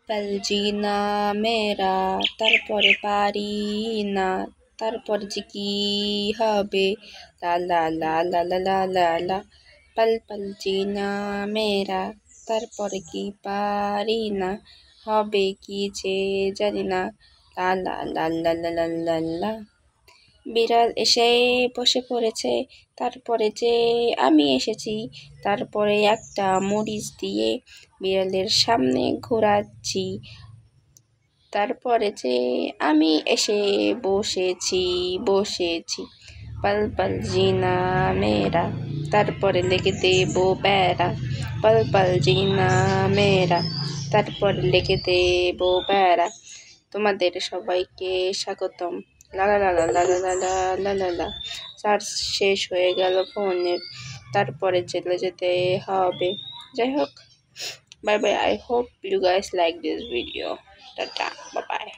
পল জিনা মেরা, তারপরে পারি না, তারপর যে কি হবে, লা লা লা লা লা লা লা লা। পল পল জিনা মেরা, তারপরে কি পারি না, হবে কি যে জানি না, লা লা লা লা লা লা লা লা। বিড়াল এসে বসে পড়েছে, তারপরে যে আমি এসেছি, তারপরে একটা মরিচ দিয়ে বিড়ালের সামনে ঘোরাচ্ছি, তারপরে যে আমি এসে বসেছি বসেছি। পল পল জিনা মেরা, তারপরে লেগে দেবো বেড়া, পল পল জিনা মেরা, তারপরে লেগে দেবো বেড়া। তোমাদের সবাইকে স্বাগতম। লা লা লা লা লা লা লা লা লা লা। চার্জ শেষ হয়ে গেল ফোনের, তারপরে চলে যেতে হবে। যাই হোক, bye bye. I hope you guys like this video. Tata, bye bye.